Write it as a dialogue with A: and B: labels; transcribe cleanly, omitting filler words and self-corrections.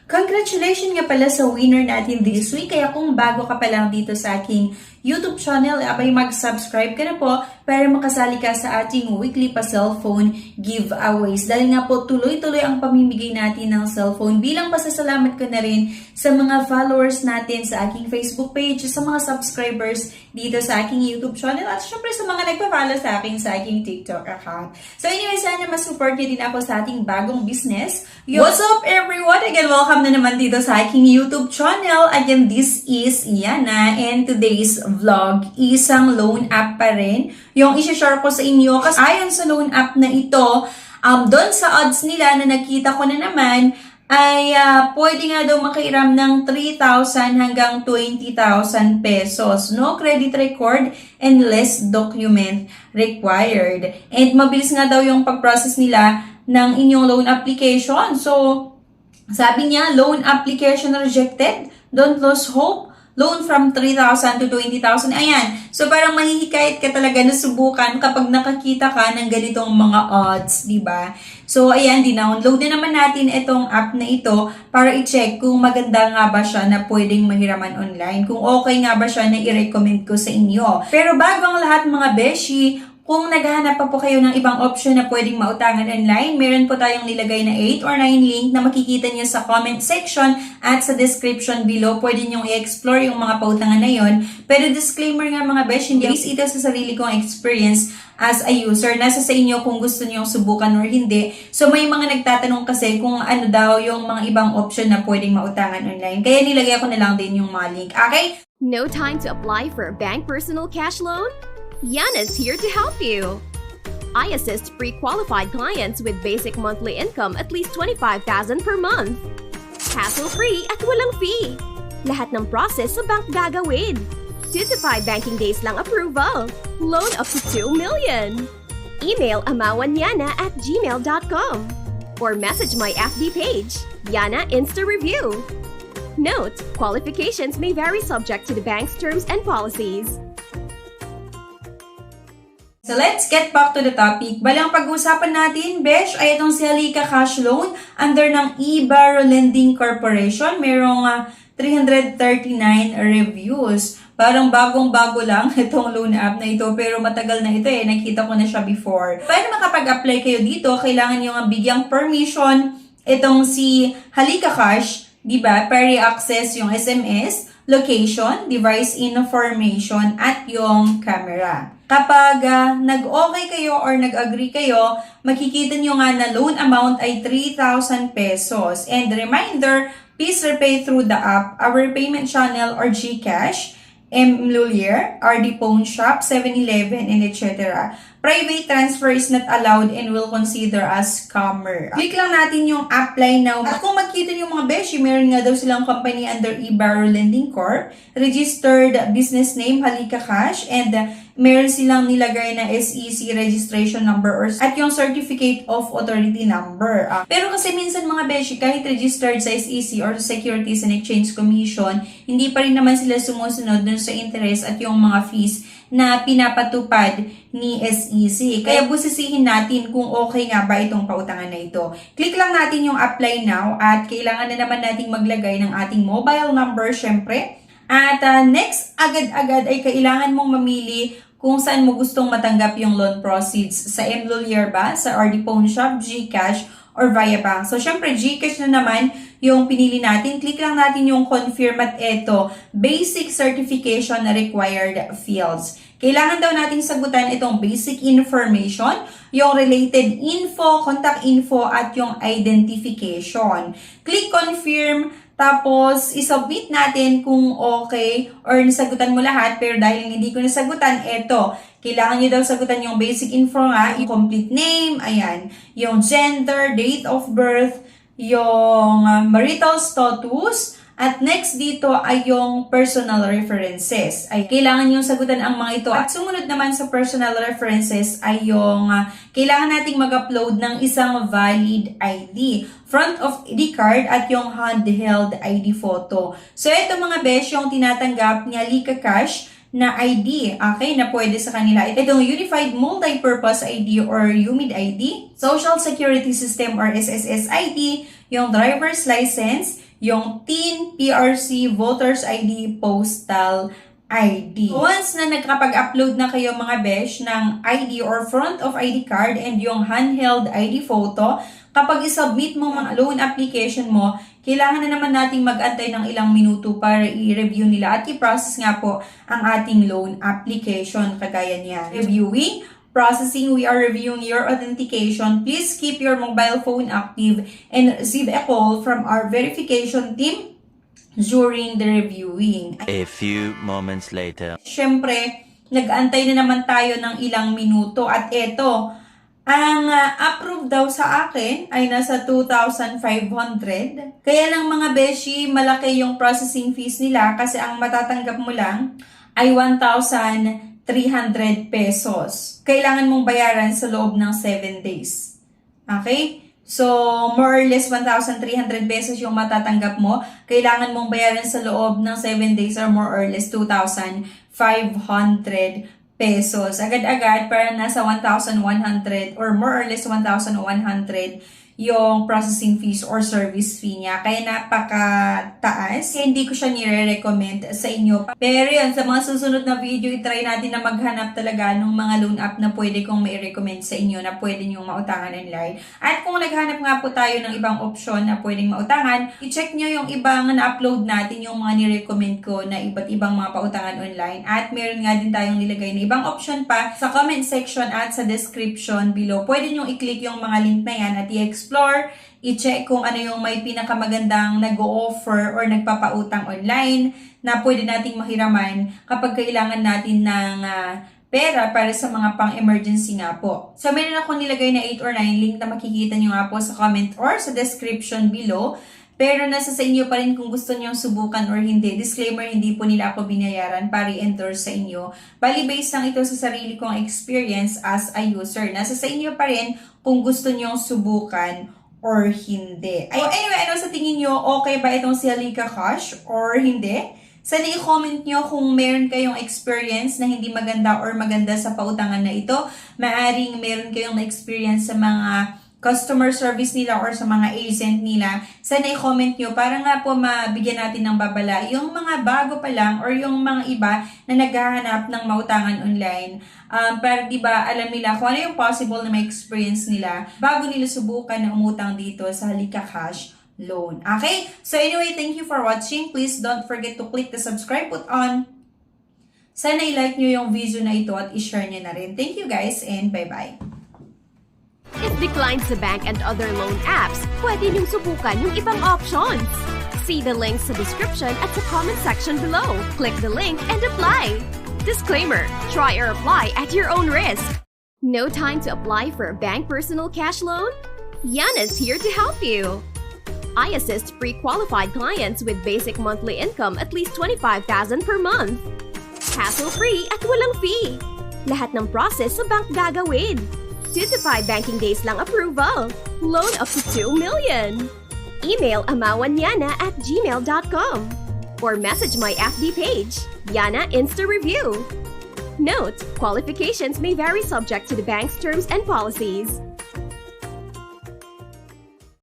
A: Congratulations nga pala sa winner natin this week. Kaya kung bago ka pa lang dito sa aking YouTube channel, abay mag-subscribe ka na po para makasali ka sa ating weekly pa cellphone giveaways. Dahil nga po tuloy-tuloy ang pamimigay natin ng cellphone. Bilang pasasalamat ko na rin sa mga followers natin sa aking Facebook page, sa mga subscribers dito sa aking YouTube channel, at syempre sa mga nagpa-follow sa akin sa aking TikTok account. So anyway, sana mas-support niyo din ako sa ating bagong business. What's up everyone? Again, welcome na naman dito sa aking YouTube channel. Again, this is Yana, and today's vlog, isang loan app pa rin yung isi-share ko sa inyo. Kasi ayon sa loan app na ito, doon sa odds nila na nakita ko na naman, ay pwede nga daw makairam ng 3,000 hanggang 20,000 pesos. No credit record and less document required. And mabilis nga daw yung pag-process nila ng inyong loan application. So, sabi niya, loan application rejected, don't lose hope, loan from 3,000 to 20,000. Ayan. So, parang mahihikayat ka talaga na subukan kapag nakakita ka ng ganitong mga odds, di ba? So, ayan, dinownload na naman natin itong app na ito para i-check kung maganda nga ba siya na pwedeng mahiraman online. Kung okay nga ba siya na i-recommend ko sa inyo. Pero bago ang lahat mga beshi, kung naghahanap pa po kayo ng ibang option na pwedeng mautangan online, meron po tayong nilagay na 8 or 9 link na makikita nyo sa comment section at sa description below. Pwede nyo i-explore yung mga pautangan na yon. Pero disclaimer nga mga besh, hindi ito sa sarili kong experience as a user. Nasa sa inyo kung gusto nyo subukan or hindi. So may mga nagtatanong kasi kung ano daw yung mga ibang option na pwedeng mautangan online. Kaya nilagay ko na lang din yung mga link. Okay?
B: No time to apply for a bank personal cash loan? Yana's here to help you. I assist pre-qualified clients with basic monthly income at least 25,000 per month. Hassle-free at walang fee. Lahat ng process sa bank gagawin. 2 to 5 banking days lang approval. Loan up to 2 million. Email amawanyana@gmail.com or message my FB page, Yana Insta Review. Note, qualifications may vary subject to the bank's terms and policies.
A: So let's get back to the topic. Bali ang pag-uusapan natin, besh, ay itong si Halika Cash Loan under ng eBarro Lending Corporation. Merong 339 reviews. Parang bagong-bago lang itong loan app na ito, pero matagal na ito eh. Nakita ko na siya before. Para makapag-apply kayo dito, kailangan nyo nga bigyang permission itong si Halika Cash, di ba? Para i-access yung SMS, location, device information, at yung camera. Kapag nag-okay kayo or nag-agree kayo, makikita nyo nga na loan amount ay 3,000 pesos. And reminder, please repay through the app, our payment channel or GCash, Mlulier, RD Pawn Shop, 7-Eleven, and etc. Private transfer is not allowed and will consider as scammer. Click lang natin yung apply now. At kung magkita nyo mga beshi, meron nga daw silang company under eBarro Lending Corp, registered business name Halika Cash, and meron silang nilagay na SEC registration number at yung certificate of authority number. Pero kasi minsan mga beshi, kahit registered sa SEC or Securities and Exchange Commission, hindi pa rin naman sila sumusunod dun sa interest at yung mga fees na pinapatupad ni SEC. Kaya busisihin natin kung okay nga ba itong pautangan na ito. Click lang natin yung apply now at kailangan na naman nating maglagay ng ating mobile number syempre. At next, agad-agad ay kailangan mong mamili kung saan mo gustong matanggap yung loan proceeds. Sa Mlulier ba? Sa RD Pawn Shop, GCash, or via bank. So, syempre, GCash na naman yung pinili natin. Click lang natin yung confirm at eto, basic certification na required fields. Kailangan daw natin sagutan itong basic information, yung related info, contact info, at yung identification. Click confirm, tapos isubmit natin kung okay or nasagutan mo lahat. Pero dahil hindi ko nasagutan, eto, kailangan nyo daw sagutan yung basic info nga, yung complete name, ayan, yung gender, date of birth, yung marital status, at next dito ay yung personal references. Ay kailangan yung sagutan ang mga ito. At sumunod naman sa personal references ay yung kailangan nating mag-upload ng isang valid ID, front of ID card at yung handheld ID photo. So ito mga besh yung tinatanggap ni Halika Cash na ID, okay, na pwede sa kanila. Itong Unified Multi-Purpose ID or UMID ID, Social Security System or SSS ID, yung driver's license, yung TIN, PRC, Voters ID, Postal ID. Once na nagkapag-upload na kayo mga besh ng ID or front of ID card and yung handheld ID photo, kapag isubmit mo mga loan application mo, kailangan na naman nating mag-antay ng ilang minuto para i-review nila at i-process nga po ang ating loan application kagaya niyan. Reviewing, processing, we are reviewing your authentication. Please keep your mobile phone active and receive a call from our verification team during the reviewing.
C: A few moments later.
A: Siyempre, nag-antay na naman tayo ng ilang minuto at eto, ang approve daw sa akin ay nasa 2,500. Kaya lang mga beshi, malaki yung processing fees nila kasi ang matatanggap mo lang ay 1,300 pesos. Kailangan mong bayaran sa loob ng 7 days. Okay? So, more or less 1,300 pesos yung matatanggap mo. Kailangan mong bayaran sa loob ng 7 days or more or less 2,500 pesos. Agad-agad, para nasa 1,100 or more or less 1,100 yung processing fees or service fee niya. Kaya napakataas. Kaya hindi ko siya nire-recommend sa inyo. Pero yun, sa mga susunod na video, itry natin na maghanap talaga ng mga loan app na pwede kong mai-recommend sa inyo na pwede nyo mautangan online. At kung naghanap nga po tayo ng ibang option na pwedeng mautangan, i-check nyo yung ibang na-upload natin, yung mga ni-recommend ko na iba't ibang mga pautangan online. At meron nga din tayong nilagay na ibang option pa sa comment section at sa description below. Pwede nyo i-click yung mga link na yan at i-explore, i-check kung ano yung may pinakamagandang nag-o-offer or nagpapautang online na pwede nating mahiraman kapag kailangan natin ng pera para sa mga pang-emergency nga po. So, meron ako nilagay na 8 or 9 link na makikita nyo nga po sa comment or sa description below. Pero nasa sa inyo pa rin kung gusto nyo subukan or hindi. Disclaimer, hindi po nila ako binayaran para i-endorse sa inyo. Bali, based lang ito sa sarili kong experience as a user. Nasa sa inyo pa rin kung gusto nyo subukan or hindi. Anyway, ano sa tingin nyo? Okay ba itong si Halika Cash or hindi? Sana i-comment nyo kung meron kayong experience na hindi maganda or maganda sa pautangan na ito. Maaring meron kayong na-experience sa mga customer service nila or sa mga agent nila. Sana i-comment nyo para nga po mabigyan natin ng babala yung mga bago pa lang or yung mga iba na naghahanap ng mautangan online. Para diba alam nila kung ano yung possible na may experience nila bago nila subukan na umutang dito sa Halika Cash Loan. Okay? So anyway, thank you for watching. Please don't forget to click the subscribe button. Sana i-like nyo yung video na ito at i-share nyo na rin. Thank you guys and bye-bye.
B: If declined sa bank and other loan apps, pwede niyong subukan yung ibang options. See the links sa description at sa comment section below. Click the link and apply. Disclaimer, try or apply at your own risk. No time to apply for a bank personal cash loan? Yana's here to help you. I assist pre-qualified clients with basic monthly income at least 25,000 per month. Hassle-free at walang fee. Lahat ng process sa bank gagawin. 2 to 5 banking days lang approval. Loan up to 2 million. Email amawanyana@gmail.com or message my FB page, Yana Insta Review. Note, qualifications may vary subject to the bank's terms and policies.